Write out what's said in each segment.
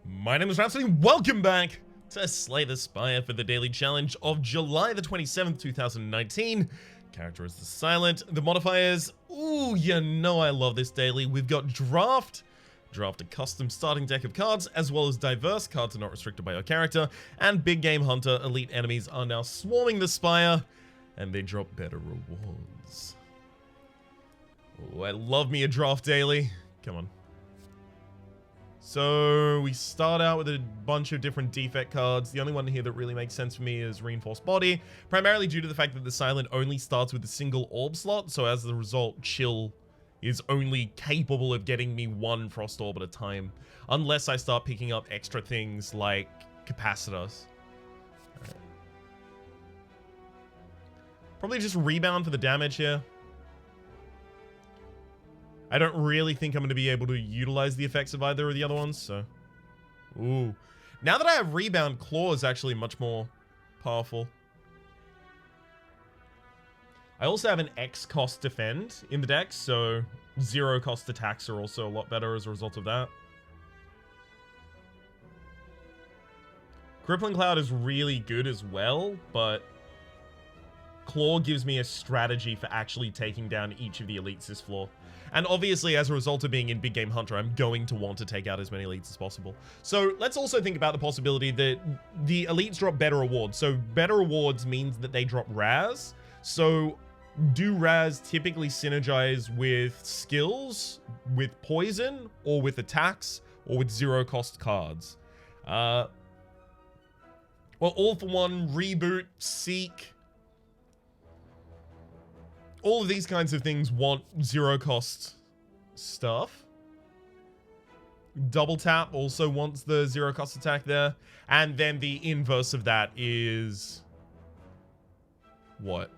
My name is Rhapsody. Welcome back to Slay the Spire for the daily challenge of July the 27th, 2019. Character is the Silent. The modifiers, ooh, you know I love this daily. We've got Draft a custom starting deck of cards, as well as diverse cards are not restricted by your character, and Big Game Hunter elite enemies are now swarming the Spire, and they drop better rewards. Oh, I love me a Draft daily. Come on. So we start out with a bunch of different defect cards. The only one here that really makes sense for me is Reinforced Body, primarily due to the fact that the Silent only starts with a single orb slot, so as a result, Chill is only capable of getting me one Frost Orb at a time, unless I start picking up extra things like Capacitors. Right. Probably just Rebound for the damage here. I don't really think I'm going to be able to utilize the effects of either of the other ones, so... Ooh. Now that I have Rebound, Claw is actually much more powerful. I also have an X cost Defend in the deck, so 0 cost attacks are also a lot better as a result of that. Crippling Cloud is really good as well, but Claw gives me a strategy for actually taking down each of the elites this floor. And obviously, as a result of being in Big Game Hunter, I'm going to want to take out as many elites as possible. So let's also think about the possibility that the elites drop better rewards. So better rewards means that they drop Raz. So do Raz typically synergize with skills, with poison, or with attacks, or with 0 cost cards? Well, All for One, Reboot, Seek... all of these kinds of things want 0 cost stuff. Double Tap also wants the 0 cost attack there. And then the inverse of that is... what?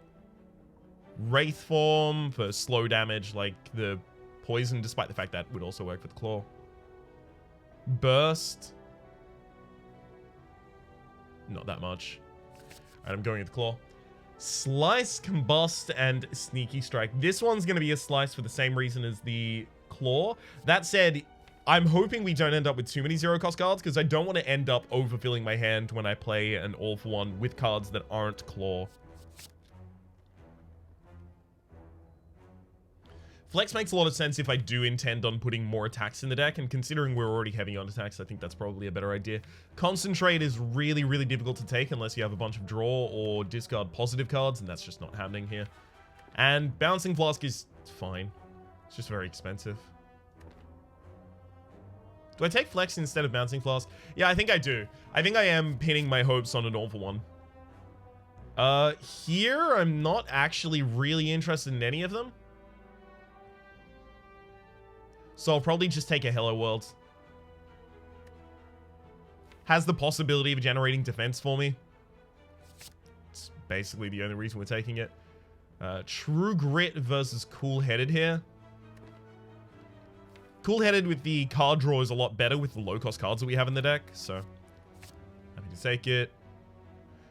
Wraith Form for slow damage like the poison, despite the fact that would also work for the Claw. Burst. Not that much. Alright, I'm going with the Claw. Slice, Combust, and Sneaky Strike. This one's going to be a Slice for the same reason as the Claw. That said, I'm hoping we don't end up with too many 0 cost cards, because I don't want to end up overfilling my hand when I play an All for One with cards that aren't Claw. Flex makes a lot of sense if I do intend on putting more attacks in the deck, and considering we're already heavy on attacks, I think that's probably a better idea. Concentrate is really, really difficult to take unless you have a bunch of draw or discard positive cards, and that's just not happening here. And Bouncing Flask is fine. It's just very expensive. Do I take Flex instead of Bouncing Flask? Yeah, I think I do. I think I am pinning my hopes on an All for One. Here, I'm not actually really interested in any of them. So I'll probably just take a Hello World. Has the possibility of generating defense for me. It's basically the only reason we're taking it. True Grit versus Cool Headed here. Cool Headed with the card draw is a lot better with the low cost cards that we have in the deck. So happy to take it.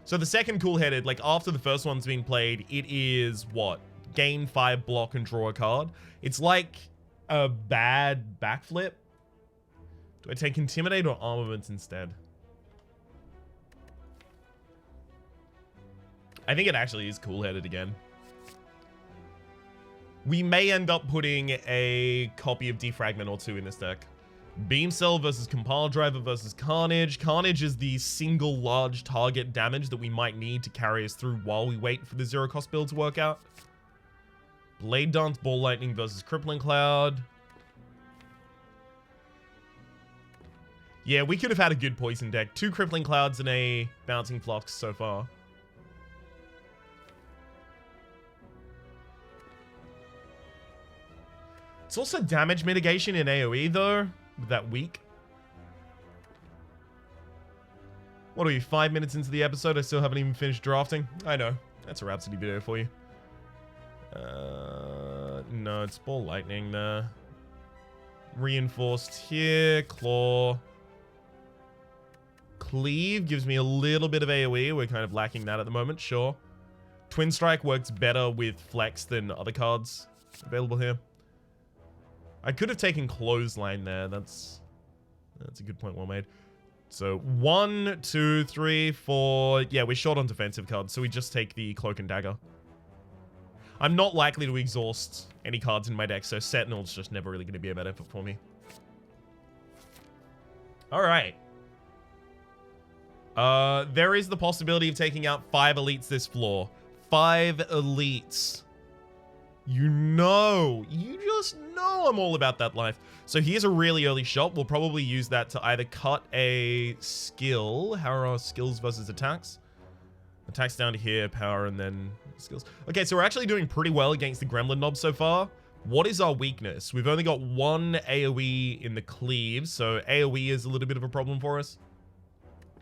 So the second Cool Headed, like after the first one's been played, it is what? Gain 5 block and draw a card. It's like a bad backflip. Do I take Intimidate or Armament instead? I think it actually is Cool-Headed again. We may end up putting a copy of Defragment or 2 in this deck. Beam Cell versus Compile Driver versus Carnage. Carnage is the single large target damage that we might need to carry us through while we wait for the 0 cost build to work out. Blade Dance, Ball Lightning versus Crippling Cloud. Yeah, we could have had a good poison deck. 2 Crippling Clouds and a Bouncing Flask so far. It's also damage mitigation in AoE though, with that weak. What are we, 5 minutes into the episode? I still haven't even finished drafting. I know. That's a Rhapsody video for you. No, it's Ball Lightning there. Reinforced here. Claw. Cleave gives me a little bit of AoE. We're kind of lacking that at the moment, sure. Twin Strike works better with Flex than other cards available here. I could have taken Clothesline there. That's That's a good point, well made. So 1, 2, 3, 4. Yeah, we're short on defensive cards, so we just take the Cloak and Dagger. I'm not likely to exhaust any cards in my deck, so Sentinel's just never really going to be a bad effort for me. Alright. There is the possibility of taking out 5 elites this floor. 5 elites. You just know I'm all about that life. So here's a really early shot. We'll probably use that to either cut a skill. How are our skills versus attacks? Attacks down to here, power, and then skills. Okay, so we're actually doing pretty well against the Gremlin Nob so far. What is our weakness? We've only got 1 AoE in the cleave, so AoE is a little bit of a problem for us.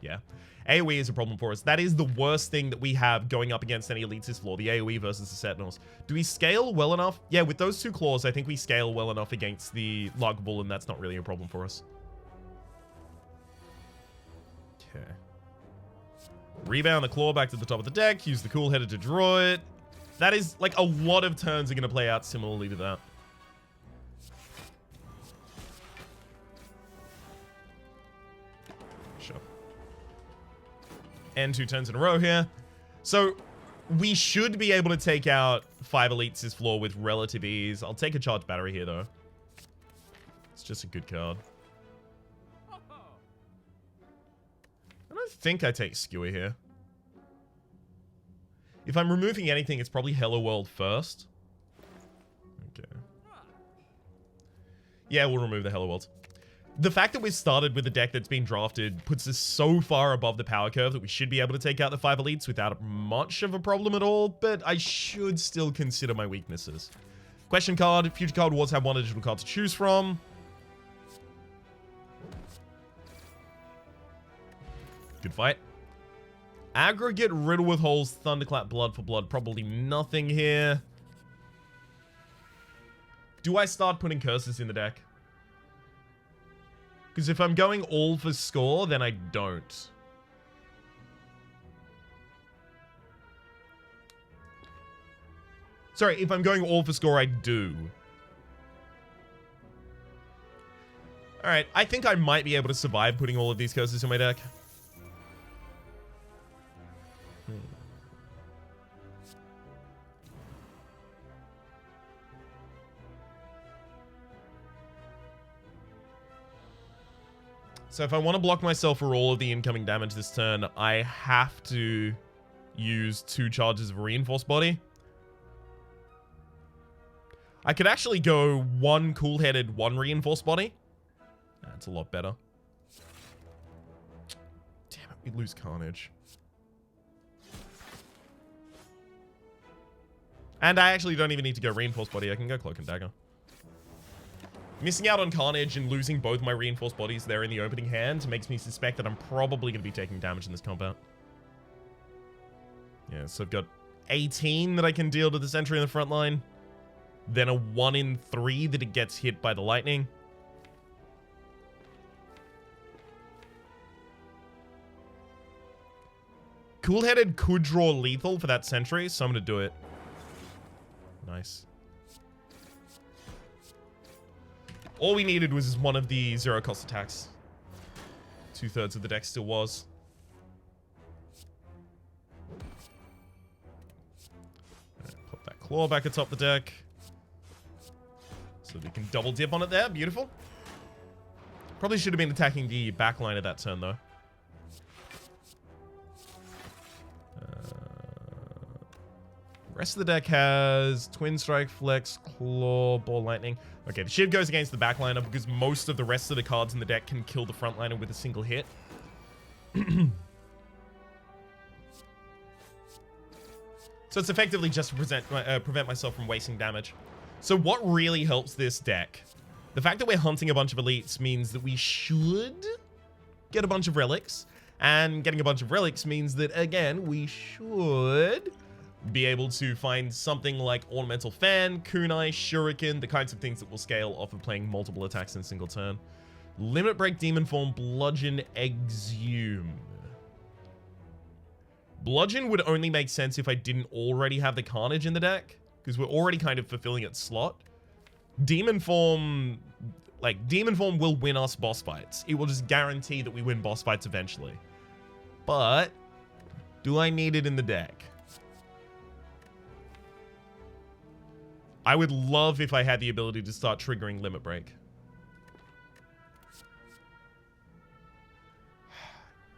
Yeah. AoE is a problem for us. That is the worst thing that we have going up against any elites this floor, the AoE versus the Sentinels. Do we scale well enough? Yeah, with those 2 claws, I think we scale well enough against the Lugbull, and that's not really a problem for us. Okay. Rebound the claw back to the top of the deck, use the cool header to draw it. That is, like, a lot of turns are going to play out similarly to that. Sure. And 2 turns in a row here. So, we should be able to take out 5 elites this floor with relative ease. I'll take a charged battery here, though. It's just a good card. I don't think I take Skewer here. If I'm removing anything, it's probably Hello World first. Okay. Yeah, we'll remove the Hello World. The fact that we've started with a deck that's been drafted puts us so far above the power curve that we should be able to take out the 5 elites without much of a problem at all, but I should still consider my weaknesses. Question card. Future Card Wars have 1 additional card to choose from. Good fight. Aggregate, Riddle with Holes, Thunderclap, Blood for Blood. Probably nothing here. Do I start putting curses in the deck? Because if I'm going all for score, then I don't. Sorry, if I'm going all for score, I do. Alright, I think I might be able to survive putting all of these curses in my deck. So if I want to block myself for all of the incoming damage this turn, I have to use 2 charges of Reinforced Body. I could actually go 1 Cool-Headed, 1 Reinforced Body. That's a lot better. Damn it, we lose Carnage. And I actually don't even need to go Reinforced Body, I can go Cloak and Dagger. Missing out on Carnage and losing both my Reinforced Bodies there in the opening hand makes me suspect that I'm probably going to be taking damage in this combat. Yeah, so I've got 18 that I can deal to the sentry in the front line. Then a 1 in 3 that it gets hit by the lightning. Cool-Headed could draw lethal for that sentry, so I'm going to do it. Nice. All we needed was one of the 0-cost attacks. 2/3 of the deck still was. Right, pop that claw back atop the deck. So we can double dip on it there. Beautiful. Probably should have been attacking the back line of that turn, though. Rest of the deck has Twin Strike, Flex, Claw, Ball Lightning. Okay, the shield goes against the backliner because most of the rest of the cards in the deck can kill the frontliner with a single hit. So it's effectively just to prevent myself from wasting damage. So what really helps this deck? The fact that we're hunting a bunch of elites means that we should get a bunch of relics. And getting a bunch of relics means that, again, we should be able to find something like Ornamental Fan, Kunai, Shuriken, the kinds of things that will scale off of playing multiple attacks in a single turn. Limit Break, Demon Form, Bludgeon, Exhume. Bludgeon would only make sense if I didn't already have the Carnage in the deck, because we're already kind of fulfilling its slot. Demon Form, Like, Demon Form will win us boss fights. It will just guarantee that we win boss fights eventually. But, do I need it in the deck? I would love if I had the ability to start triggering Limit Break.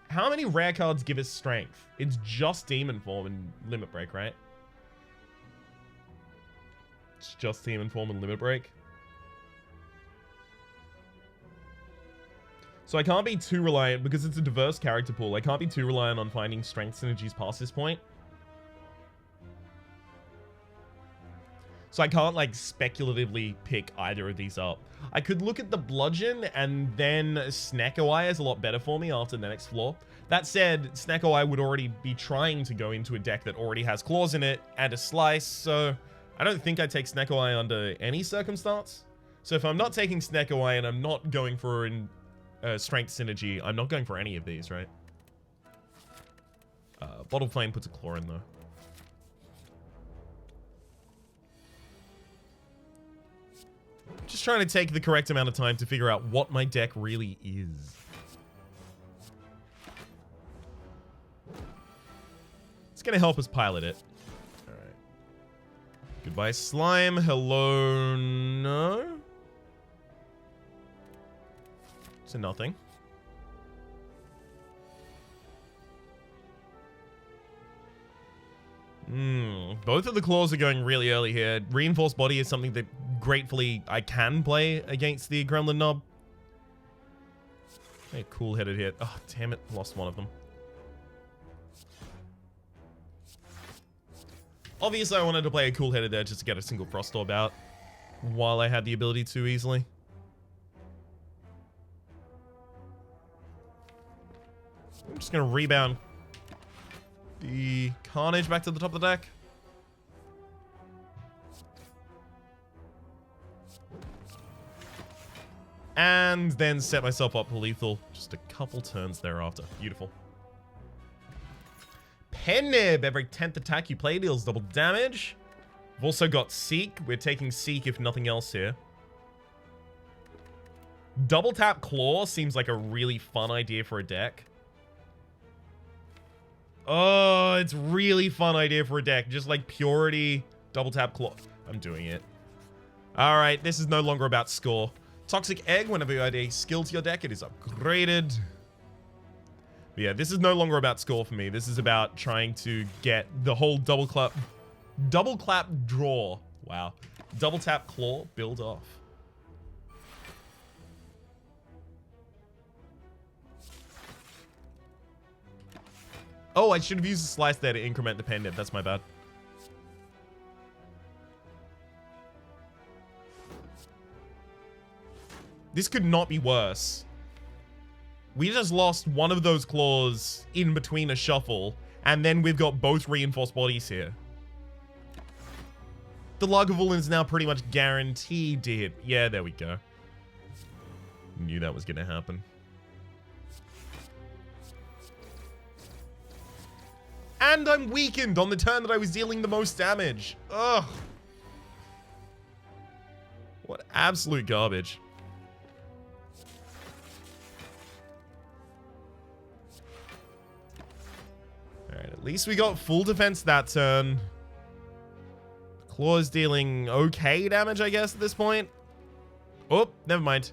How many rare cards give us strength? It's just Demon Form and Limit Break, right? It's just Demon Form and Limit Break. So I can't be too reliant, because it's a diverse character pool, I can't be too reliant on finding strength synergies past this point. So I can't, like, speculatively pick either of these up. I could look at the Bludgeon, and then Snecko Eye is a lot better for me after the next floor. That said, Snecko Eye would already be trying to go into a deck that already has claws in it, and a Slice, so I don't think I'd take Snecko Eye under any circumstance. So if I'm not taking Snecko Eye and I'm not going for strength synergy, I'm not going for any of these, right? Bottle Flame puts a claw in, though. Just trying to take the correct amount of time to figure out what my deck really is. It's going to help us pilot it. Alright. Goodbye, Slime. Hello, no? So nothing. Both of the claws are going really early here. Reinforced Body is something that gratefully I can play against the Gremlin Knob. Hey, cool-headed hit. Oh, damn it. Lost one of them. Obviously, I wanted to play a cool-headed there just to get a single Frost Orb out while I had the ability to easily. I'm just going to rebound the Carnage back to the top of the deck. And then set myself up for lethal just a couple turns thereafter. Beautiful. Pen Nib. Every 10th attack you play deals double damage. We've also got Seek. We're taking Seek if nothing else here. Double tap Claw seems like a really fun idea for a deck. Oh, it's really fun idea for a deck. Just like Purity, double tap Claw. I'm doing it. All right, this is no longer about score. Toxic Egg, whenever you add a skill to your deck, it is upgraded. But yeah, this is no longer about score for me. This is about trying to get the whole double clap draw. Wow. Double tap Claw build off. Oh, I should have used a Slice there to increment the Pen Nib. That's my bad. This could not be worse. We just lost one of those claws in between a shuffle, and then we've got both reinforced bodies here. The Lagavulin is now pretty much guaranteed to hit. Yeah, there we go. Knew that was going to happen. And I'm weakened on the turn that I was dealing the most damage. Ugh. What absolute garbage. Alright, at least we got full defense that turn. Claw's dealing okay damage, I guess, at this point. Oh, never mind.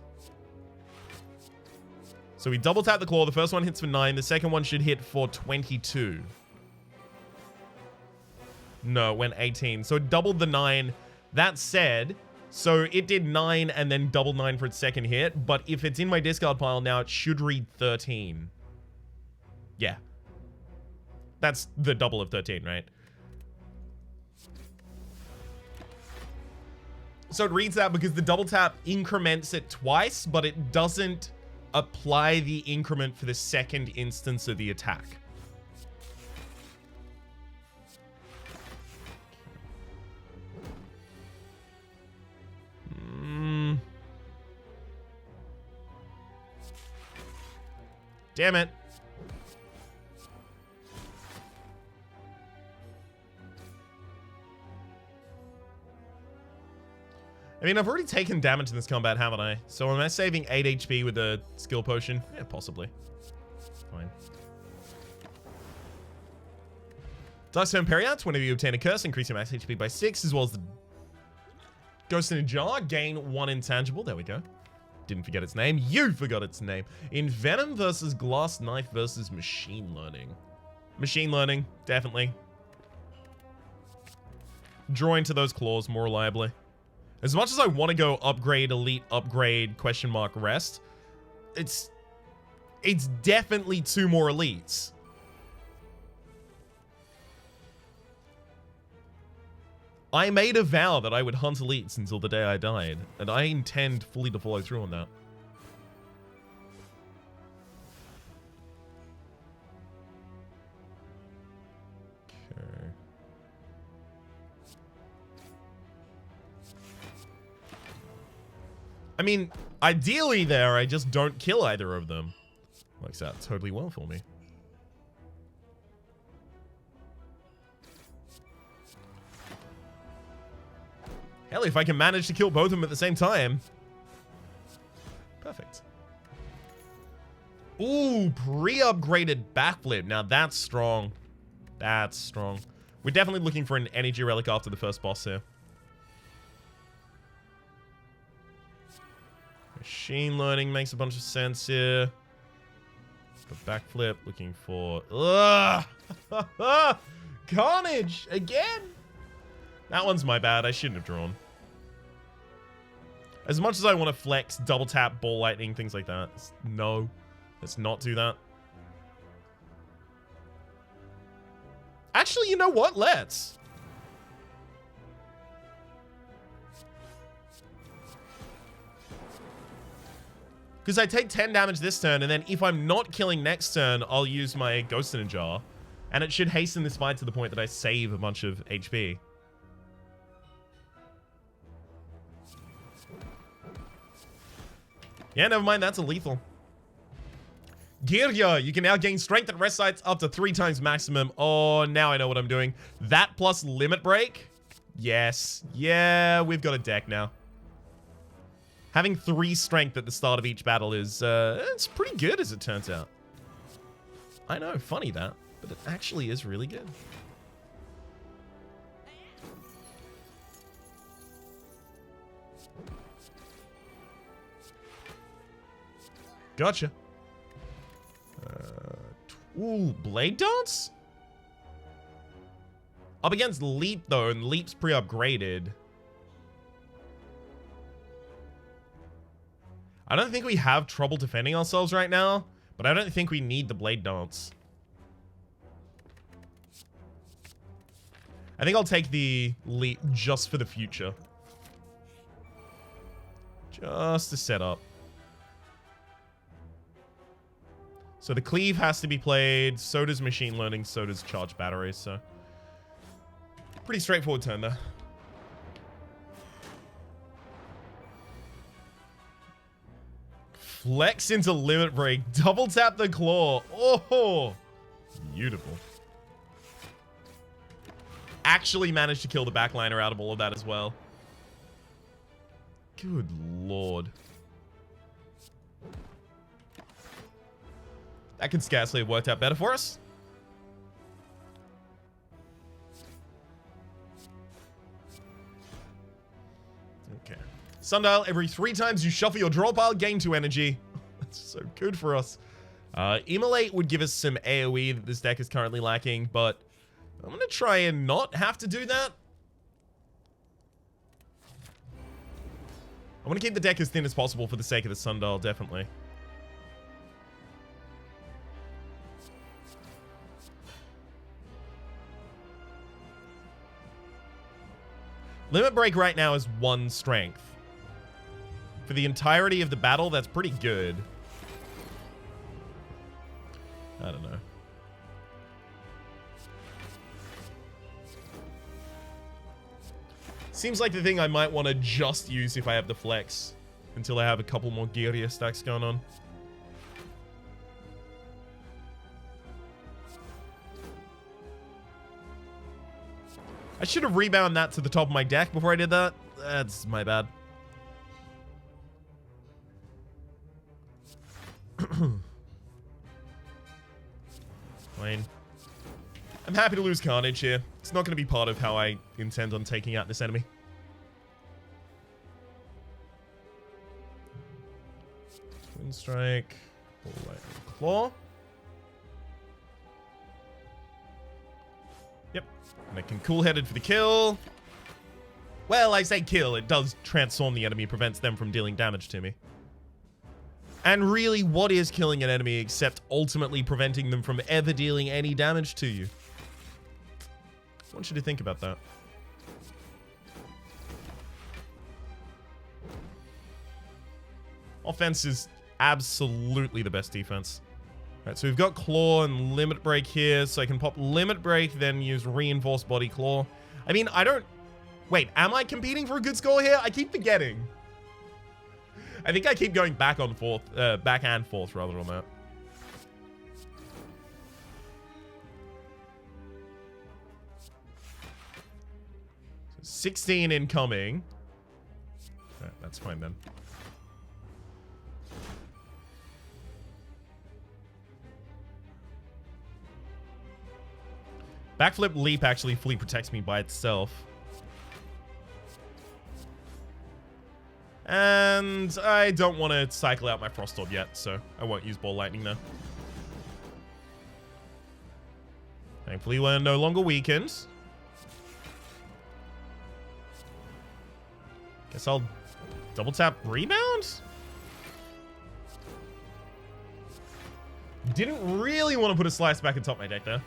So we double tap the Claw. The first one hits for 9. The second one should hit for 22. No, it went 18. So it doubled the 9. That said, so it did 9 and then double 9 for its second hit. But if it's in my discard pile now, it should read 13. Yeah. That's the double of 13, right? So it reads that because the double tap increments it twice, but it doesn't apply the increment for the second instance of the attack. Damn it. I mean, I've already taken damage in this combat, haven't I? So am I saving 8 HP with a skill potion? Yeah, possibly. Fine. Dark Stone Periarts, whenever you obtain a curse, increase your max HP by 6, as well as the Ghost in a Jar, gain 1 intangible. There we go. Didn't forget its name. You forgot its name. In Venom versus Glass Knife versus Machine Learning. Machine Learning, definitely. Draw into those claws more reliably. As much as I want to go upgrade, elite, upgrade, question mark, rest, it's definitely 2 more elites. I made a vow that I would hunt elites until the day I died, and I intend fully to follow through on that. Okay. I mean, ideally there, I just don't kill either of them. Works out totally well for me. Hell, if I can manage to kill both of them at the same time. Perfect. Ooh, pre-upgraded backflip. Now that's strong. That's strong. We're definitely looking for an energy relic after the first boss here. Machine learning makes a bunch of sense here. The backflip, looking for... Ugh! Carnage! Again? That one's my bad. I shouldn't have drawn. As much as I want to flex, double tap, ball lightning, things like that. No. Let's not do that. Actually, you know what? Let's. Because I take 10 damage this turn, and then if I'm not killing next turn, I'll use my Ghost in a Jar. And it should hasten this fight to the point that I save a bunch of HP. Yeah, never mind, that's a lethal. Girya, you can now gain strength at rest sites up to 3 times maximum. Oh, now I know what I'm doing. That plus limit break? Yes. Yeah, we've got a deck now. Having 3 strength at the start of each battle is, it's pretty good as it turns out. I know, funny that, but it actually is really good. Gotcha. Ooh, Blade Dance? Up against Leap, though, and Leap's pre-upgraded. I don't think we have trouble defending ourselves right now, but I don't think we need the Blade Dance. I think I'll take the Leap just for the future. Just to set up. So the Cleave has to be played, so does Machine Learning, so does Charged Batteries, so... Pretty straightforward turn there. Flex into Limit Break, double tap the Claw. Oh, beautiful. Actually managed to kill the backliner out of all of that as well. Good lord. That could scarcely have worked out better for us. Okay. Sundial, every 3 times you shuffle your draw pile, gain 2 energy. That's so good for us. Immolate would give us some AoE that this deck is currently lacking, but I'm going to try and not have to do that. I want to keep the deck as thin as possible for the sake of the Sundial, definitely. Limit Break right now is 1 strength. For the entirety of the battle, that's pretty good. I don't know. Seems like the thing I might want to just use if I have the flex. Until I have a couple more Girya stacks going on. I should have rebound that to the top of my deck before I did that. That's my bad. Fine. I'm happy to lose Carnage here. It's not going to be part of how I intend on taking out this enemy. Twin Strike. Ball Lightning Claw. Yep. And I can cool-headed for the kill. Well, I say kill. It does transform the enemy, prevents them from dealing damage to me. And really, what is killing an enemy except ultimately preventing them from ever dealing any damage to you? I want you to think about that. Offense is absolutely the best defense. Alright, so we've got Claw and Limit Break here, so I can pop Limit Break, then use Reinforced Body Claw. I mean, I don't... Wait, am I competing for a good score here? I keep forgetting. I think I keep going back and forth rather on that. 16 incoming. Right, that's fine then. Backflip Leap actually fully protects me by itself. And I don't want to cycle out my Frost Orb yet, so I won't use Ball Lightning though. Thankfully, we're no longer weakened. Guess I'll double tap Rebound? Didn't really want to put a Slice back atop my deck there.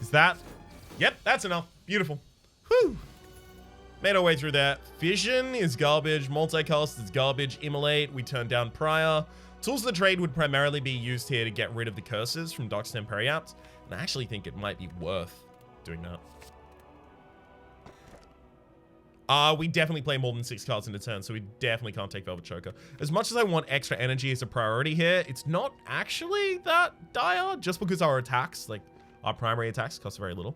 Is that? Yep, that's enough. Beautiful. Whew. Made our way through that. Fission is garbage. Multicast is garbage. Immolate, we turned down prior. Tools of the Trade would primarily be used here to get rid of the curses from Darkstem Periapt, and I actually think it might be worth doing that. We definitely play more than 6 cards in a turn, so we definitely can't take Velvet Choker. As much as I want extra energy as a priority here, it's not actually that dire, just because our attacks, like our primary attacks, cost very little.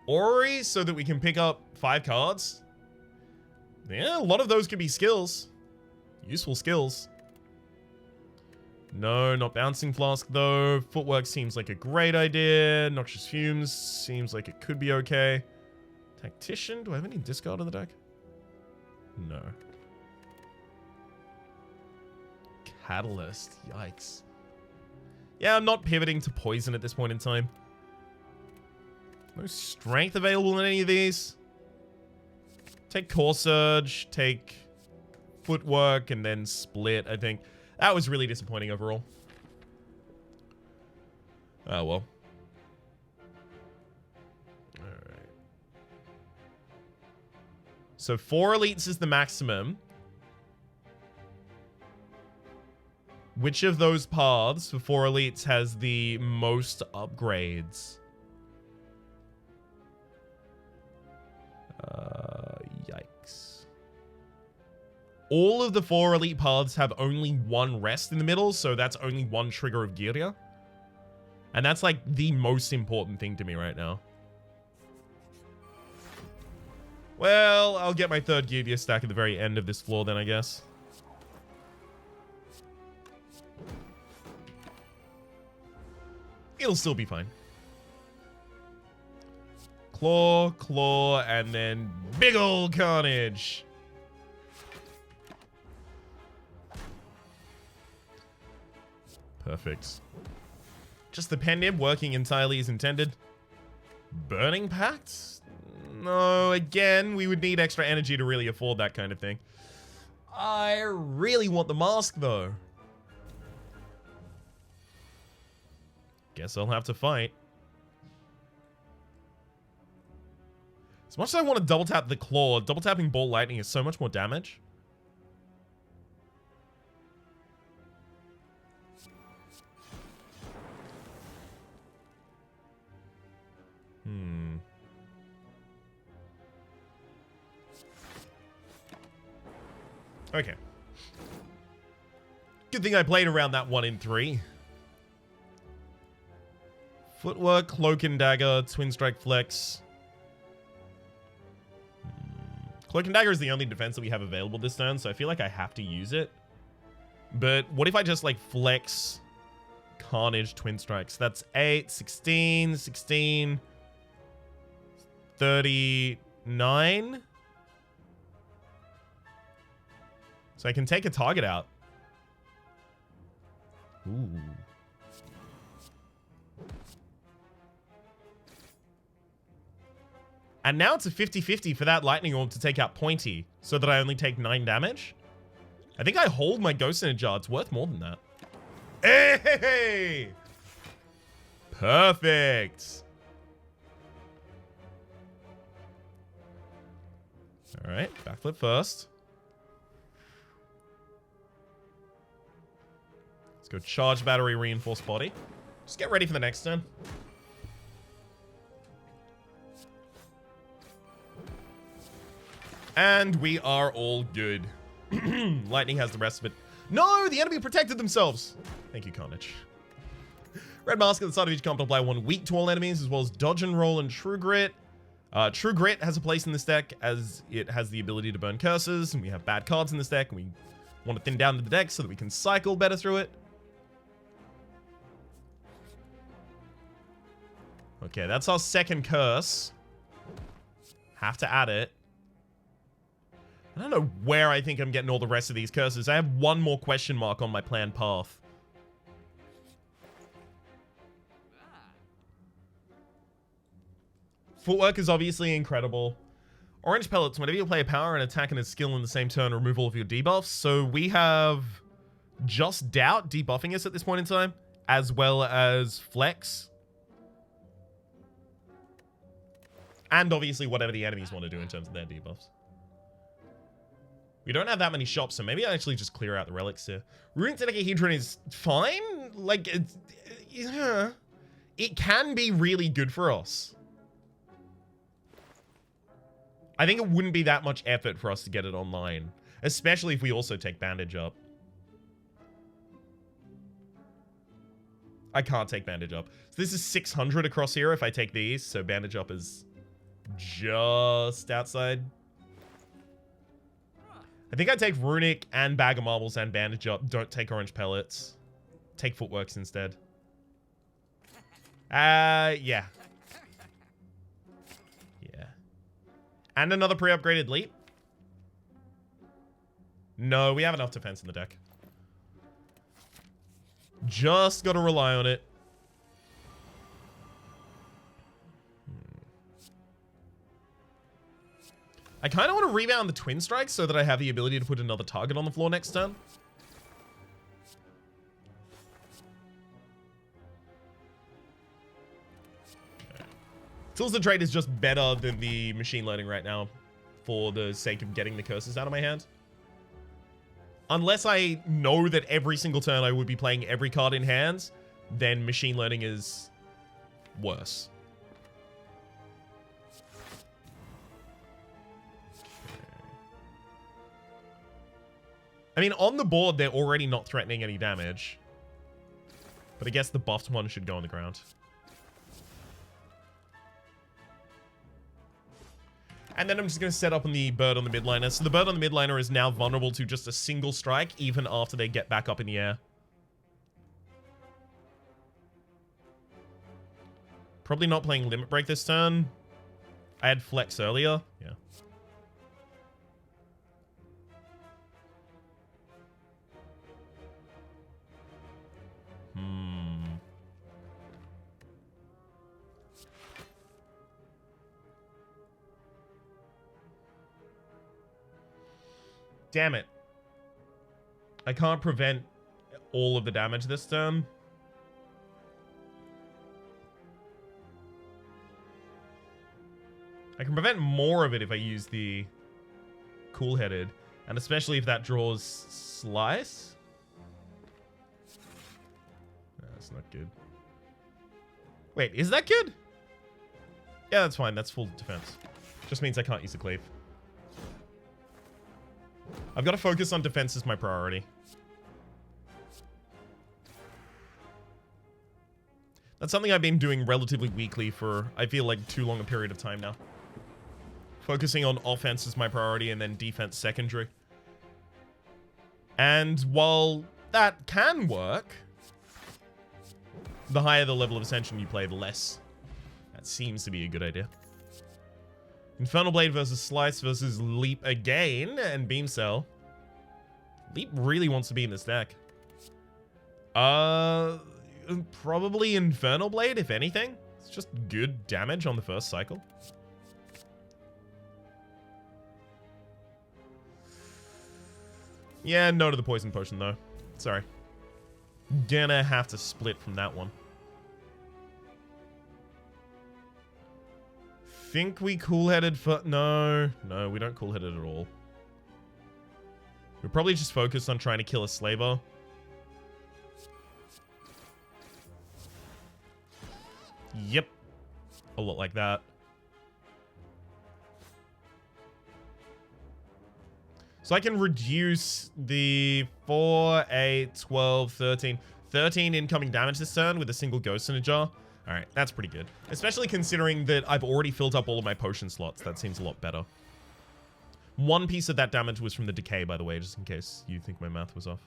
Ori, so that we can pick up 5 cards. Yeah, a lot of those could be skills. Useful skills. No, not Bouncing Flask, though. Footwork seems like a great idea. Noxious Fumes seems like it could be okay. Tactician? Do I have any discard in the deck? No. Catalyst. Yikes. Yeah, I'm not pivoting to Poison at this point in time. No strength available in any of these. Take Core Surge, take Footwork, and then Split, I think. That was really disappointing overall. Oh, well. Alright. So 4 elites is the maximum. Which of those paths for 4 elites has the most upgrades? Yikes. All of the 4 elite paths have only 1 rest in the middle, so that's only 1 trigger of Girya. And that's like the most important thing to me right now. Well, I'll get my 3rd Girya stack at the very end of this floor then, I guess. It'll still be fine. Claw, Claw, and then big ol' Carnage. Perfect. Just the pen nib working entirely as intended. Burning Pact? No, again, we would need extra energy to really afford that kind of thing. I really want the mask, though. Guess I'll have to fight. As much as I want to double tap the Claw, double tapping Ball Lightning is so much more damage. Okay. Good thing I played around that 1 in 3. Footwork, Cloak and Dagger, Twin Strike Flex. Cloak and Dagger is the only defense that we have available this turn, so I feel like I have to use it. But what if I just, like, flex Carnage Twin Strikes? That's 8, 16, 16, 39. So I can take a target out. Ooh. And now it's a 50-50 for that Lightning Orb to take out Pointy, so that I only take 9 damage. I think I hold my Ghost in a Jar. It's worth more than that. Hey! Perfect. All right, backflip first. Let's go charge battery, reinforced body. Just get ready for the next turn. And we are all good. Lightning has the rest of it. No, the enemy protected themselves. Thank you, Carnage. Red Mask at the start of each comp to apply 1 weak to all enemies, as well as Dodge and Roll and True Grit. True Grit has a place in this deck, as it has the ability to burn curses, and we have bad cards in this deck, and we want to thin down the deck so that we can cycle better through it. Okay, that's our second curse. Have to add it. I don't know where I think I'm getting all the rest of these curses. I have one more question mark on my planned path. Footwork is obviously incredible. Orange Pellets, whenever you play a power and attack and a skill in the same turn, remove all of your debuffs. So we have Just Doubt debuffing us at this point in time, as well as Flex. And obviously whatever the enemies want to do in terms of their debuffs. We don't have that many shops, so maybe I actually just clear out the relics here. Runic Dodecahedron is fine. Like, it can be really good for us. I think it wouldn't be that much effort for us to get it online, especially if we also take Bandage up. I can't take Bandage up. So this is 600 across here if I take these, so Bandage up is just outside. I think I take Runic and Bag of Marbles and Bandage up. Don't take Orange Pellets. Take Footworks instead. Yeah. Yeah. And another pre-upgraded Leap. No, we have enough defense in the deck. Just gotta rely on it. I kind of want to rebound the Twin Strikes so that I have the ability to put another target on the floor next turn. Tools of Trade is just better than the machine learning right now for the sake of getting the curses out of my hand. Unless I know that every single turn I would be playing every card in hands, then machine learning is worse. I mean, on the board, they're already not threatening any damage. But I guess the buffed one should go on the ground. And then I'm just going to set up on the bird on the midliner. So the bird on the midliner is now vulnerable to just a single strike, even after they get back up in the air. Probably not playing Limit Break this turn. I had Flex earlier. Yeah. Damn it. I can't prevent all of the damage this turn. I can prevent more of it if I use the Cool-Headed. And especially if that draws Slice. No, that's not good. Wait, is that good? Yeah, that's fine. That's full defense. Just means I can't use the Cleave. I've got to focus on defense as my priority. That's something I've been doing relatively weakly for, I feel like, too long a period of time now. Focusing on offense is my priority and then defense secondary. And while that can work, the higher the level of Ascension you play, the less. That seems to be a good idea. Infernal Blade versus Slice versus Leap again and Beam Cell. Leap really wants to be in this deck. Probably Infernal Blade, if anything. It's just good damage on the first cycle. Yeah, no to the Poison Potion, though. Sorry. Gonna have to split from that one. Think we cool-headed for... No, we don't cool-headed at all. We're probably just focused on trying to kill a Slaver. Yep. A lot like that. So I can reduce the 4, 8, 12, 13. 13 incoming damage this turn with a single Ghost in a jar. Alright, that's pretty good. Especially considering that I've already filled up all of my potion slots. That seems a lot better. One piece of that damage was from the decay, by the way, just in case you think my math was off.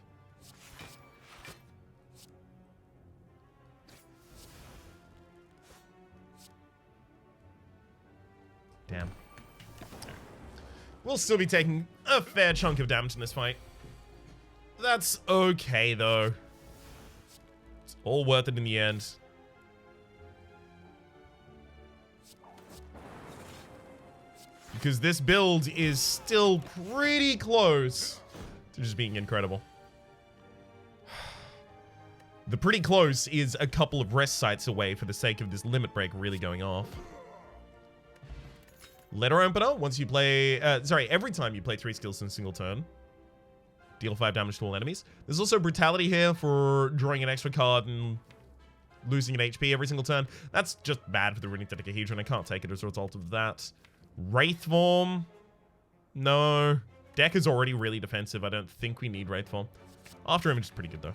Damn. We'll still be taking a fair chunk of damage in this fight. That's okay, though. It's all worth it in the end. Because this build is still pretty close to just being incredible. The pretty close is a couple of rest sites away for the sake of this limit break really going off. Letter Opener, once you play... every time you play 3 skills in a single turn. Deal 5 damage to all enemies. There's also Brutality here for drawing an extra card and losing an HP every single turn. That's just bad for the Runic Dodecahedron. I can't take it as a result of that. Wraith Form? No. Deck is already really defensive. I don't think we need Wraith Form. After Image is pretty good, though.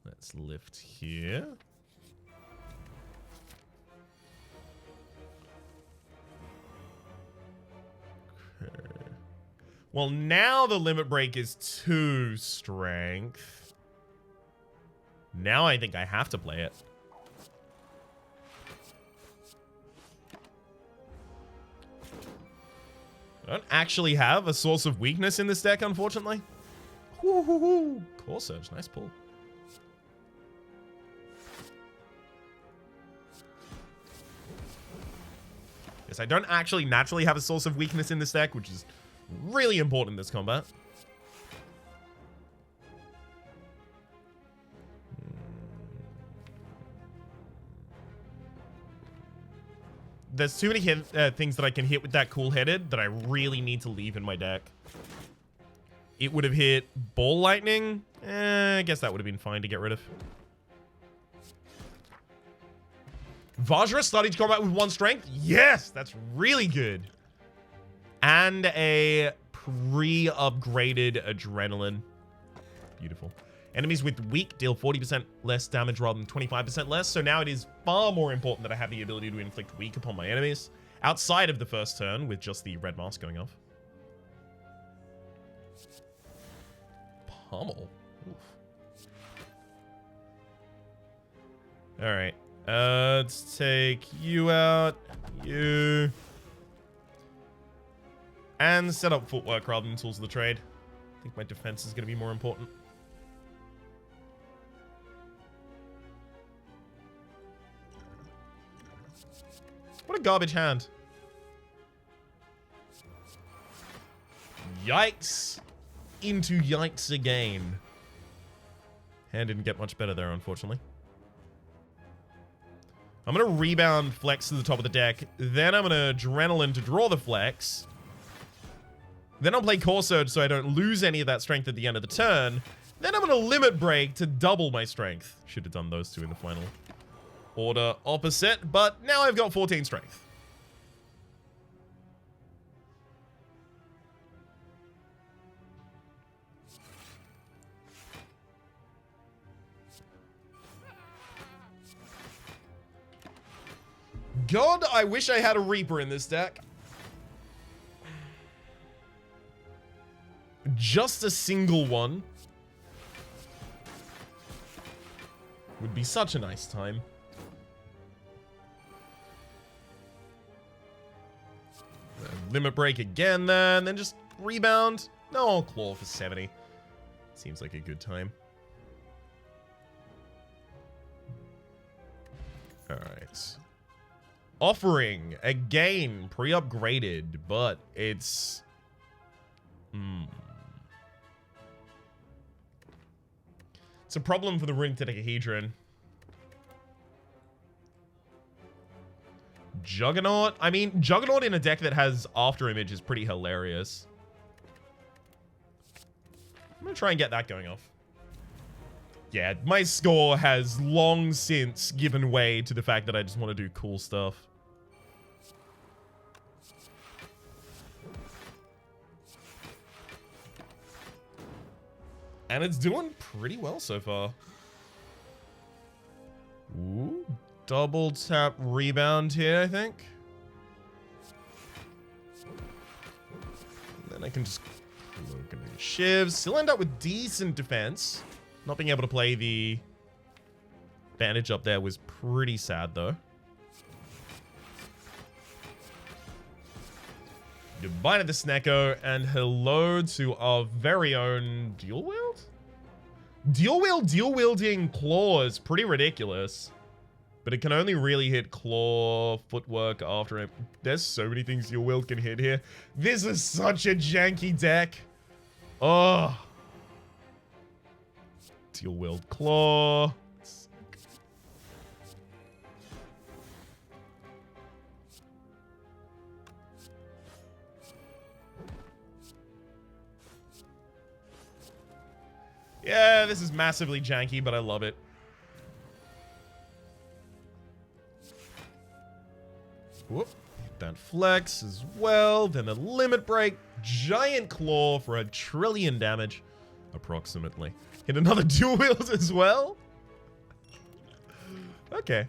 Let's lift here. Okay. Well, now the limit break is 2 strength. Now I think I have to play it. I don't actually have a source of weakness in this deck, unfortunately. Core Surge, nice pull. Yes, I don't actually naturally have a source of weakness in this deck, which is really important in this combat. There's too many things that I can hit with that cool-headed that I really need to leave in my deck. It would have hit Ball Lightning. I guess that would have been fine to get rid of. Vajra starting to combat with 1 strength? Yes, that's really good. And a pre-upgraded Adrenaline. Beautiful. Enemies with weak deal 40% less damage rather than 25% less, so now it is far more important that I have the ability to inflict weak upon my enemies, outside of the first turn with just the red mask going off. Pummel. Oof. Alright, let's take you out, you, and set up footwork rather than tools of the trade. I think my defense is going to be more important. What a garbage hand. Yikes. Into yikes again. Hand didn't get much better there, unfortunately. I'm going to rebound Flex to the top of the deck. Then I'm going to Adrenaline to draw the Flex. Then I'll play Core Surge so I don't lose any of that strength at the end of the turn. Then I'm going to Limit Break to double my strength. Should have done those two in the final order opposite, but now I've got 14 strength. God, I wish I had a Reaper in this deck. Just a single one would be such a nice time. Limit break again then just rebound. No, claw for 70. Seems like a good time. Alright. Offering, again, pre-upgraded, but it's... It's a problem for the Ring Dodecahedron. Juggernaut? I mean, Juggernaut in a deck that has After Image is pretty hilarious. I'm gonna try and get that going off. Yeah, my score has long since given way to the fact that I just want to do cool stuff. And it's doing pretty well so far. Ooh, double tap rebound here, I think. And then I can just look into the shivs. Still end up with decent defense. Not being able to play the advantage up there was pretty sad, though. Goodbye to the Snecko, and hello to our very own Dual Wield? Dual Wield, dual wielding claw is pretty ridiculous. But it can only really hit claw, footwork after it. There's so many things Dual Wield can hit here. This is such a janky deck. Oh. Dual Wield claw. Yeah, this is massively janky, but I love it. Whoop. That flex as well. Then the limit break. Giant claw for 1 trillion damage. Approximately. Hit another dual wield as well. Okay.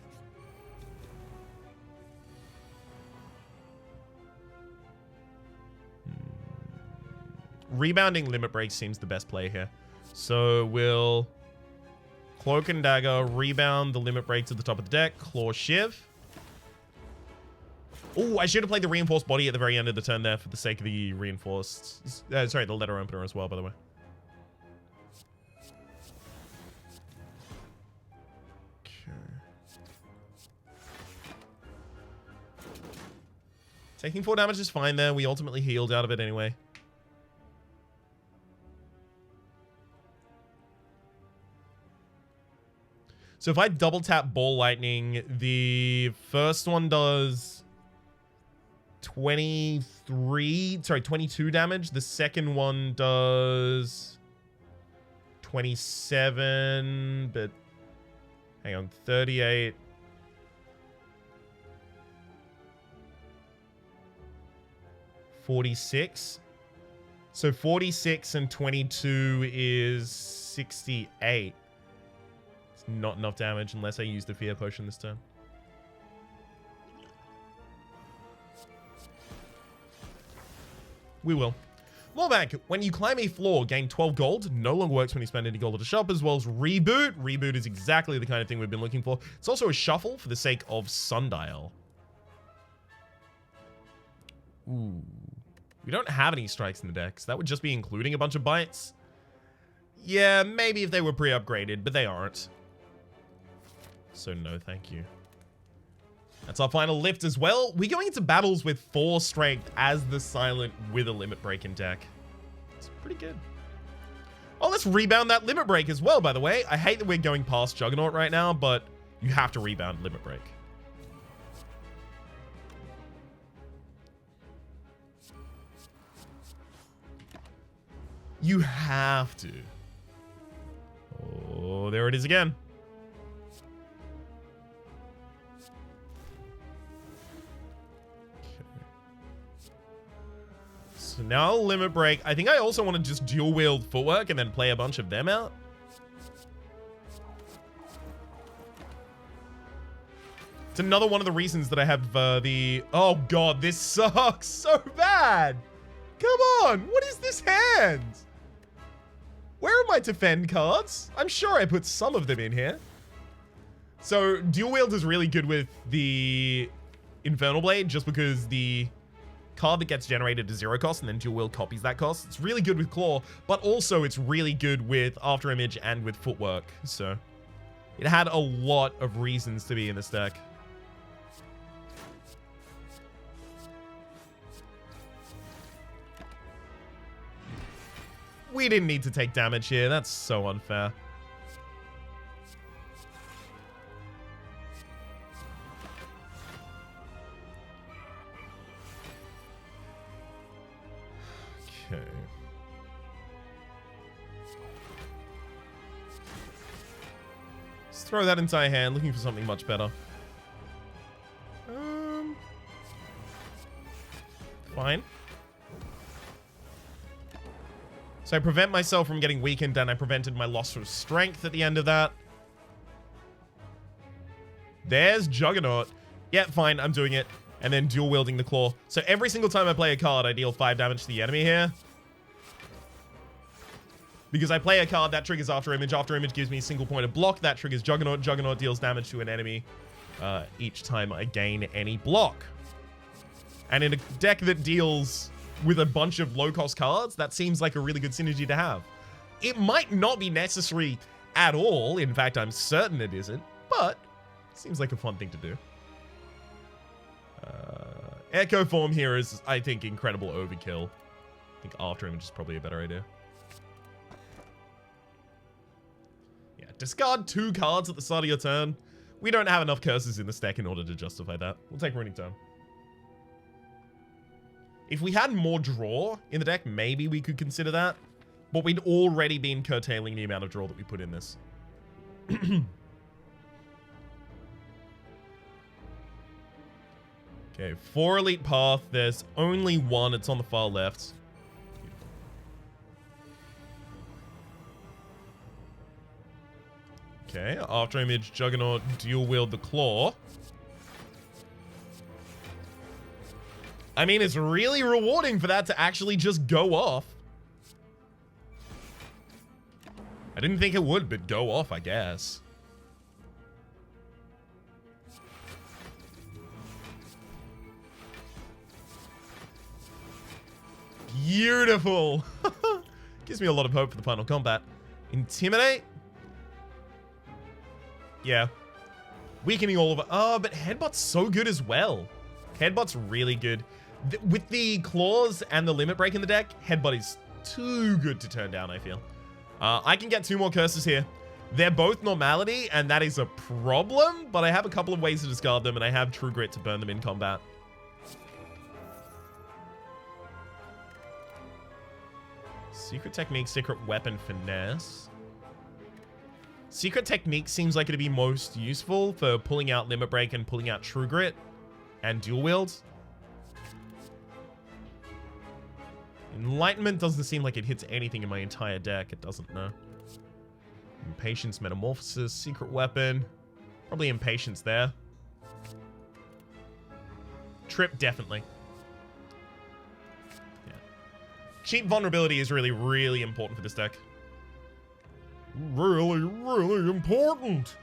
Rebounding limit break seems the best play here. So we'll Cloak and Dagger, rebound the limit break to the top of the deck, Claw Shiv. Oh, I should have played the Reinforced Body at the very end of the turn there for the sake of the Reinforced... sorry, the Letter Opener as well, by the way. Okay. Taking 4 damage is fine there. We ultimately healed out of it anyway. So if I double tap Ball Lightning, the first one does 22 damage. The second one does 27, but hang on, 38. $46. So 46 and 22 is 68. Not enough damage unless I use the Fear Potion this turn. We will. Lawbank, when you climb a floor, gain 12 gold. No longer works when you spend any gold at a shop, as well as Reboot. Reboot is exactly the kind of thing we've been looking for. It's also a shuffle for the sake of Sundial. Ooh. We don't have any strikes in the deck, so that would just be including a bunch of bites. Yeah, maybe if they were pre-upgraded, but they aren't. So no, thank you. That's our final lift as well. We're going into battles with 4 strength as the Silent with a limit break in deck. It's pretty good. Oh, let's rebound that limit break as well, by the way. I hate that we're going past Juggernaut right now, but you have to rebound limit break. You have to. Oh, there it is again. So now limit break. I think I also want to just dual wield footwork and then play a bunch of them out. It's another one of the reasons that I have the... Oh god, this sucks so bad. Come on, what is this hand? Where are my defend cards? I'm sure I put some of them in here. So, Dual Wield is really good with the Infernal Blade just because the card that gets generated is 0 cost and then Dual Wield copies that cost. It's really good with Claw, but also it's really good with After Image and with Footwork. So, it had a lot of reasons to be in this deck. We didn't need to take damage here. That's so unfair. Okay. Let's throw that entire hand, looking for something much better. Fine. So I prevent myself from getting weakened, and I prevented my loss of strength at the end of that. There's Juggernaut. Yeah, fine, I'm doing it. And then dual wielding the claw. So every single time I play a card, I deal 5 damage to the enemy here. Because I play a card, that triggers After Image. After Image gives me a single point of block. That triggers Juggernaut. Juggernaut deals damage to an enemy each time I gain any block. And in a deck that deals with a bunch of low-cost cards, that seems like a really good synergy to have. It might not be necessary at all. In fact, I'm certain it isn't. But it seems like a fun thing to do. Echo Form here is, I think, incredible overkill. I think After Image is probably a better idea. Yeah, discard 2 cards at the start of your turn. We don't have enough curses in this deck in order to justify that. We'll take Ruining Tome. If we had more draw in the deck, maybe we could consider that. But we'd already been curtailing the amount of draw that we put in this. Okay, 4 Elite Path. There's only 1. It's on the far left. Okay, After Image, Juggernaut, dual wield the claw. I mean, it's really rewarding for that to actually just go off. I didn't think it would, but go off, I guess. Beautiful. Gives me a lot of hope for the final combat. Intimidate? Yeah. Weakening all of it. Oh, but Headbutt's so good as well. Headbutt's really good. With the claws and the limit break in the deck, Headbutt is too good to turn down, I feel. I can get 2 more curses here. They're both normality, and that is a problem, but I have a couple of ways to discard them, and I have True Grit to burn them in combat. Secret Technique, Secret Weapon, Finesse. Secret Technique seems like it'd be most useful for pulling out Limit Break and pulling out True Grit and Dual Wield. Enlightenment doesn't seem like it hits anything in my entire deck. It doesn't, no. Impatience, Metamorphosis, Secret Weapon. Probably Impatience there. Trip, definitely. Yeah. Cheap Vulnerability is really, really important for this deck. Really, really important.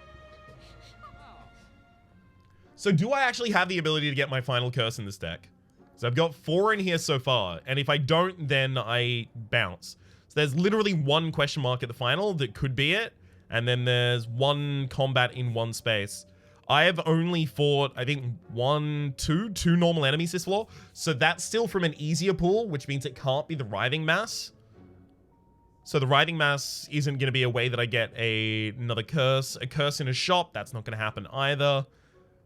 So do I actually have the ability to get my final curse in this deck? So I've got 4 in here so far, and if I don't, then I bounce. So there's literally 1 question mark at the final that could be it, and then there's 1 combat in 1 space. I have only fought, I think, 2 normal enemies this floor, so that's still from an easier pool, which means it can't be the Writhing Mass. So the Writhing Mass isn't going to be a way that I get another curse. A curse in a shop, that's not going to happen either.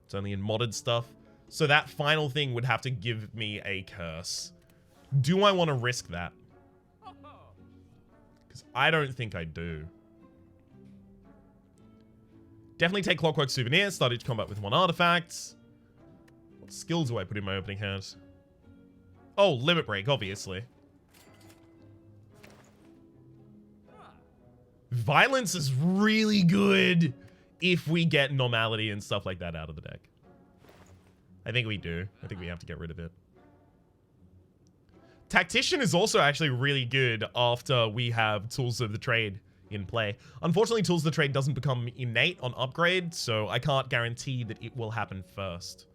It's only in modded stuff. So that final thing would have to give me a curse. Do I want to risk that? Because I don't think I do. Definitely take Clockwork Souvenir. Start each combat with 1 artifact. What skills do I put in my opening hand? Oh, Limit Break, obviously. Violence is really good if we get Normality and stuff like that out of the deck. I think we do. I think we have to get rid of it. Tactician is also actually really good after we have Tools of the Trade in play. Unfortunately, Tools of the Trade doesn't become innate on upgrade, so I can't guarantee that it will happen first.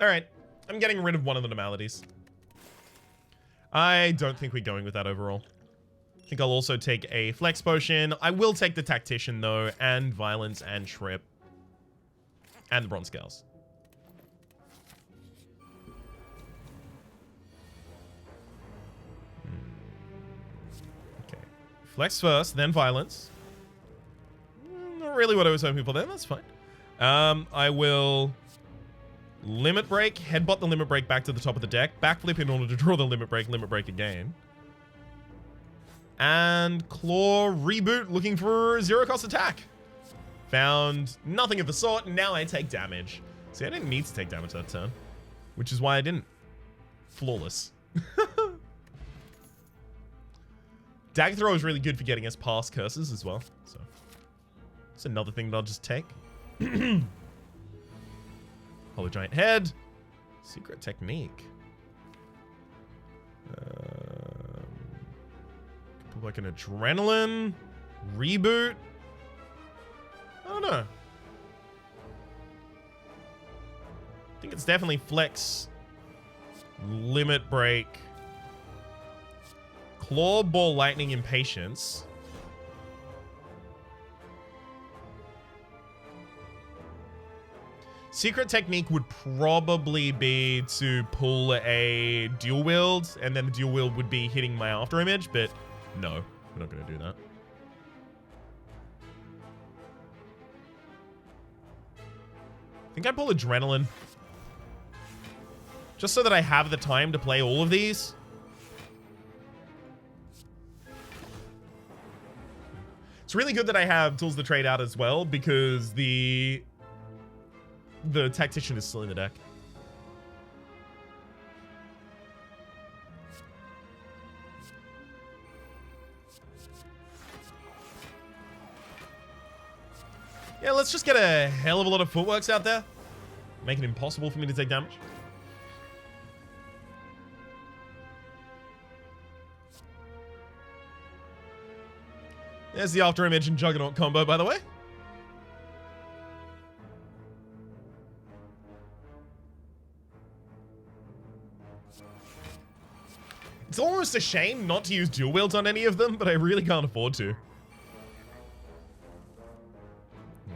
Alright, I'm getting rid of one of the normalities. I don't think we're going with that overall. I think I'll also take a Flex Potion. I will take the Tactician, though, and Violence and Trip. And the Bronze Scales. Okay. Flex first, then Violence. Not really what I was hoping for there. That's fine. I will Limit Break, headbutt the Limit Break back to the top of the deck, backflip in order to draw the Limit Break again. And Claw Reboot, looking for zero cost attack. Found nothing of the sort, and now I take damage. See, I didn't need to take damage that turn, which is why I didn't. Flawless. Dagger Throw is really good for getting us past curses as well, so it's another thing that I'll just take. Hollow Giant Head. Secret Technique. Put like an Adrenaline. Reboot. I don't know. I think it's definitely Flex. Limit Break. Claw, Ball, Lightning, Impatience. Secret Technique would probably be to pull a Dual Wield, and then the Dual Wield would be hitting my After Image, but no, we're not going to do that. I think I pull Adrenaline. Just so that I have the time to play all of these. It's really good that I have Tools of the Trade out as well, because the Tactician is still in the deck. Yeah, let's just get a hell of a lot of footworks out there. Make it impossible for me to take damage. There's the After Image and Juggernaut combo, by the way. It's almost a shame not to use Dual Wields on any of them, but I really can't afford to.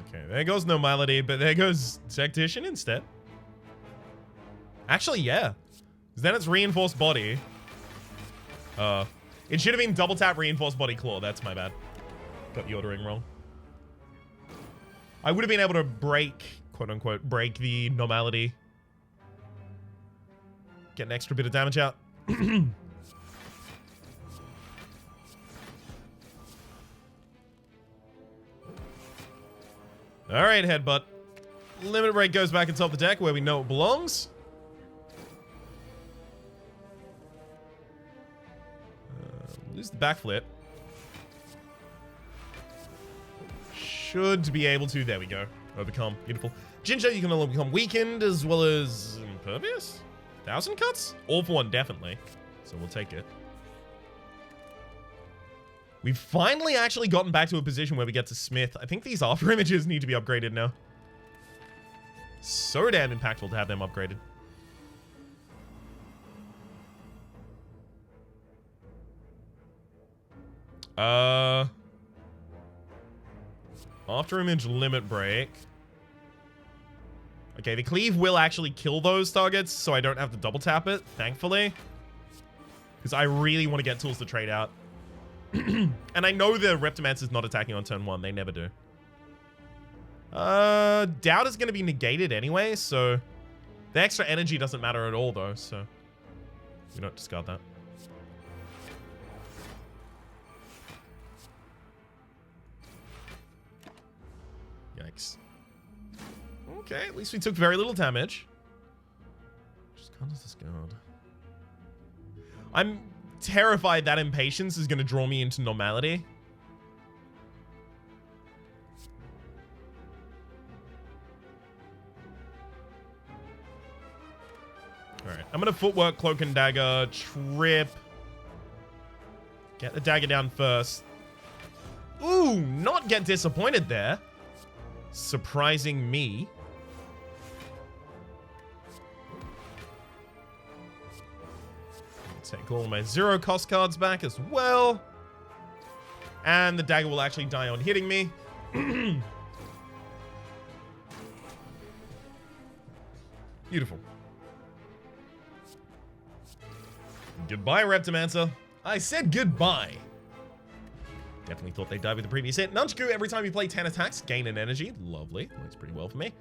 Okay, there goes Normality, but there goes Tactician instead. Actually, yeah. 'Cause then it's Reinforced Body. It should have been double tap Reinforced Body Claw. That's my bad. Got the ordering wrong. I would have been able to break, quote unquote, break the Normality. Get an extra bit of damage out. Alright, Headbutt. Limit Break goes back atop the deck where we know it belongs. Lose the backflip. Should be able to, there we go, overcome. Beautiful. Ginger, you can only become weakened as well as impervious? 1,000 cuts? All for one, definitely. So we'll take it. We've finally actually gotten back to a position where we get to Smith. I think these After Images need to be upgraded now. So damn impactful to have them upgraded. After Image Limit Break. Okay, the Cleave will actually kill those targets, so I don't have to double tap it, thankfully. Because I really want to get Tools to trade out. And I know the Reptomancer's not attacking on turn 1. They never do. Doubt is going to be negated anyway, so... The extra energy doesn't matter at all, though, so... We don't discard that. Yikes. Okay, at least we took very little damage. Just can't discard. I'm terrified that Impatience is going to draw me into Normality. I'm going to footwork, cloak and dagger, trip. Get the dagger down first. Ooh, not get disappointed there. Surprising me. Take all of my 0 cost cards back as well. And the dagger will actually die on hitting me. Beautiful. Goodbye, Reptomancer. I said goodbye. Definitely thought they'd die with the previous hit. Nunchaku, every time you play 10 attacks, gain an energy. Lovely. Works pretty well for me.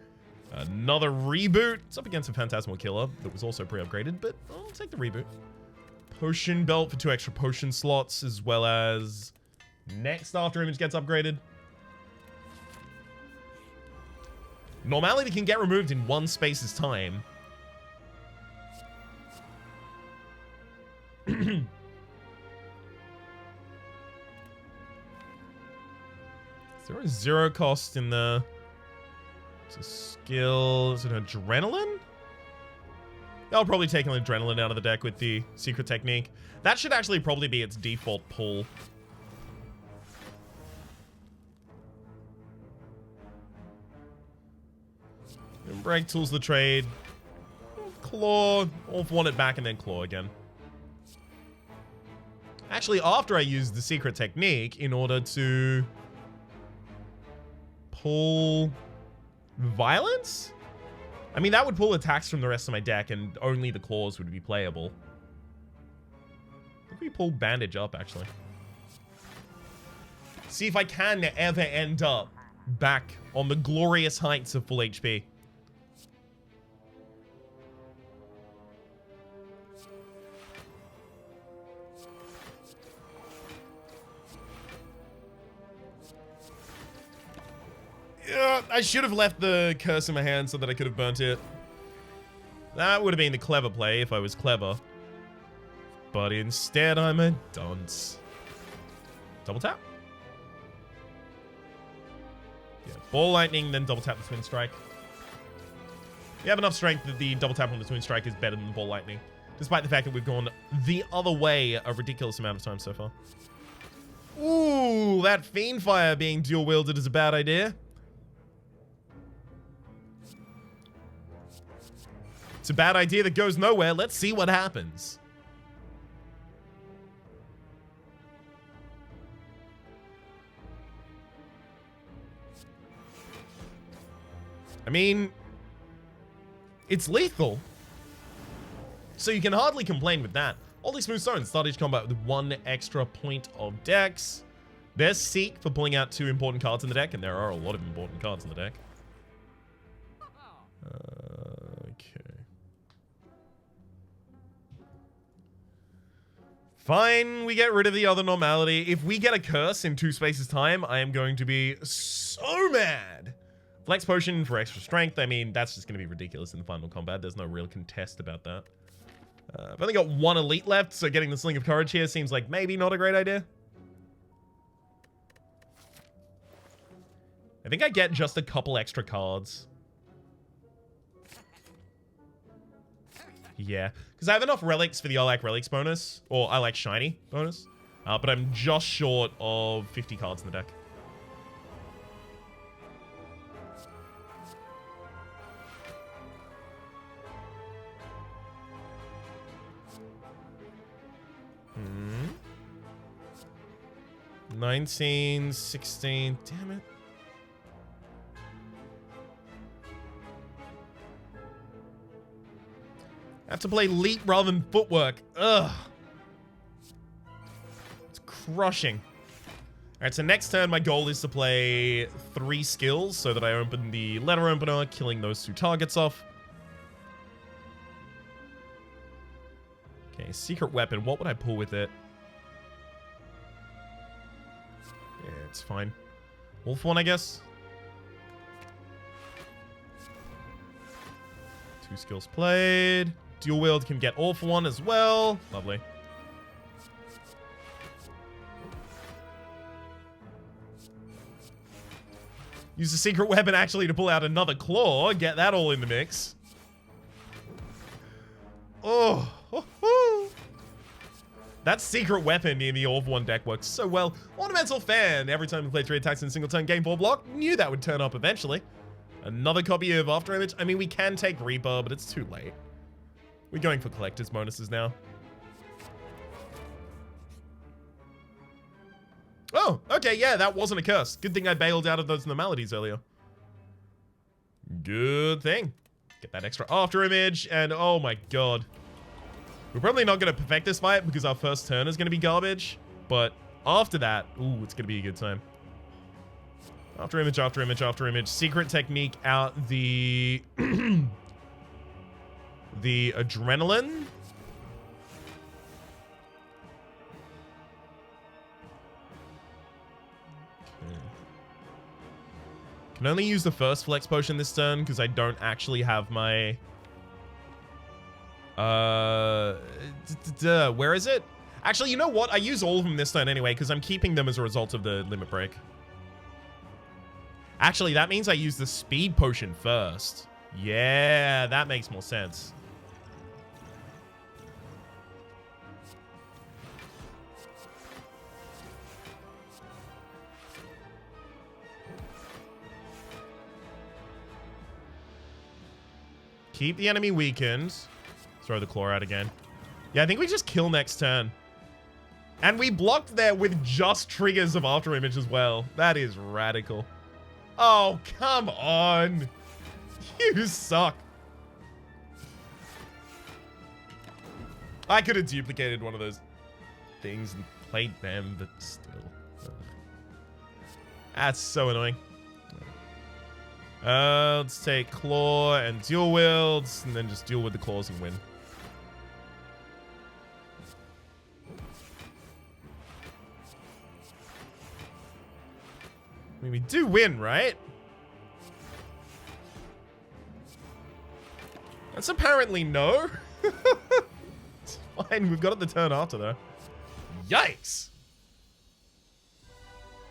Another reboot. It's up against a Phantasmal Killer that was also pre-upgraded, but I'll take the reboot. Potion belt for 2 extra potion slots, as well as next after image gets upgraded. Normality can get removed in 1 space's time. Is there a 0 cost in the... It's a skill... Is it adrenaline? I'll probably take an adrenaline out of the deck with the secret technique. That should actually probably be its default pull. And break tools the trade. Claw. All for one it back and then claw again. Actually, after I use the secret technique in order to pull violence? I mean, that would pull attacks from the rest of my deck and only the claws would be playable. I think we pull bandage up, actually. See if I can ever end up back on the glorious heights of full HP. Yeah, I should have left the curse in my hand so that I could have burnt it. That would have been the clever play if I was clever. But instead, I'm a dunce. Double tap. Yeah, ball lightning, then double tap the twin strike. We have enough strength that the double tap on the twin strike is better than the ball lightning. Despite the fact that we've gone the other way a ridiculous amount of time so far. Ooh, that Fiend Fire being dual wielded is a bad idea. It's a bad idea that goes nowhere. Let's see what happens. I mean, it's lethal. So you can hardly complain with that. All these smooth stones start each combat with 1 extra point of dex. There's Seek for pulling out 2 important cards in the deck, and there are a lot of important cards in the deck. Okay. Fine, we get rid of the other normality. If we get a curse in 2 spaces time, I am going to be so mad. Flex potion for extra strength. I mean, that's just going to be ridiculous in the final combat. There's no real contest about that. I've only got 1 elite left, so getting the Sling of Courage here seems like maybe not a great idea. I think I get just a couple extra cards. Yeah, because I have enough relics for the I Like Relics bonus, or I Like Shiny bonus, but I'm just short of 50 cards in the deck. Hmm. 19, 16, damn it. I have to play leap rather than footwork. Ugh. It's crushing. Alright, so next turn my goal is to play 3 skills so that I open the letter opener, killing those 2 targets off. Okay, secret weapon. What would I pull with it? Yeah, it's fine. Wolf one, I guess. 2 skills played. Dual wield can get all for 1 as well. Lovely. Use the secret weapon actually to pull out another claw. Get that all in the mix. Oh. That secret weapon in the Orb 1 deck works so well. Ornamental Fan. Every time we play 3 attacks in a single turn, game 4 block. Knew that would turn up eventually. Another copy of After Image. I mean, we can take Reaper, but it's too late. We're going for collector's bonuses now. Oh, okay, yeah, that wasn't a curse. Good thing I bailed out of those normalities earlier. Good thing. Get that extra After Image, and oh my god. We're probably not going to perfect this fight because our first turn is going to be garbage. But after that, ooh, it's going to be a good time. After Image, After Image, After Image. Secret Technique out the... the Adrenaline. Okay. Can only use the first Flex Potion this turn because I don't actually have my... where is it? Actually, you know what? I use all of them this turn anyway, because I'm keeping them as a result of the Limit Break. Actually, that means I use the Speed Potion first. Yeah, that makes more sense. Keep the enemy weakened. Throw the claw out again. Yeah, I think we just kill next turn. And we blocked there with just triggers of After Image as well. That is radical. Oh, come on. You suck. I could have duplicated one of those things and played them, but still. Ugh. That's so annoying. Let's take Claw and Dual Wields, and then just deal with the claws and win. I mean, we do win, right? That's apparently no. It's fine, we've got it the turn after, though. Yikes!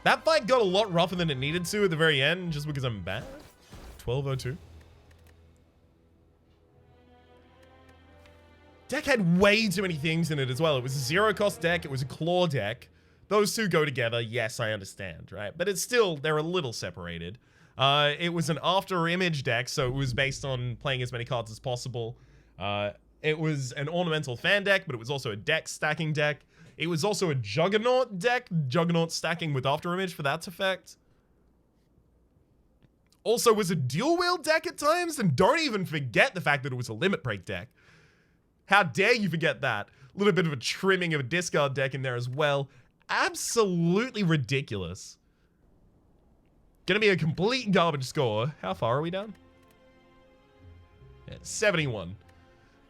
That fight got a lot rougher than it needed to at the very end, just because I'm bad. 1202. Deck had way too many things in it as well. It was a zero-cost deck. It was a claw deck. Those two go together. Yes, I understand, right? But it's still, they're a little separated. It was an After Image deck, so it was based on playing as many cards as possible. It was an Ornamental Fan deck, but it was also a deck stacking deck. It was also a Juggernaut deck. Juggernaut stacking with After Image for that effect. Also was a dual wield deck at times, and don't even forget the fact that it was a Limit Break deck. How dare you forget that? A little bit of a trimming of a discard deck in there as well. Absolutely ridiculous. Gonna be a complete garbage score. How far are we down? Yeah, 71.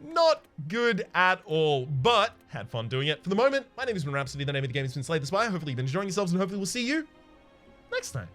Not good at all, but had fun doing it. For the moment, my name has been Rhapsody. The name of the game has been Slay the Spire. Hopefully you've been enjoying yourselves, and hopefully we'll see you next time.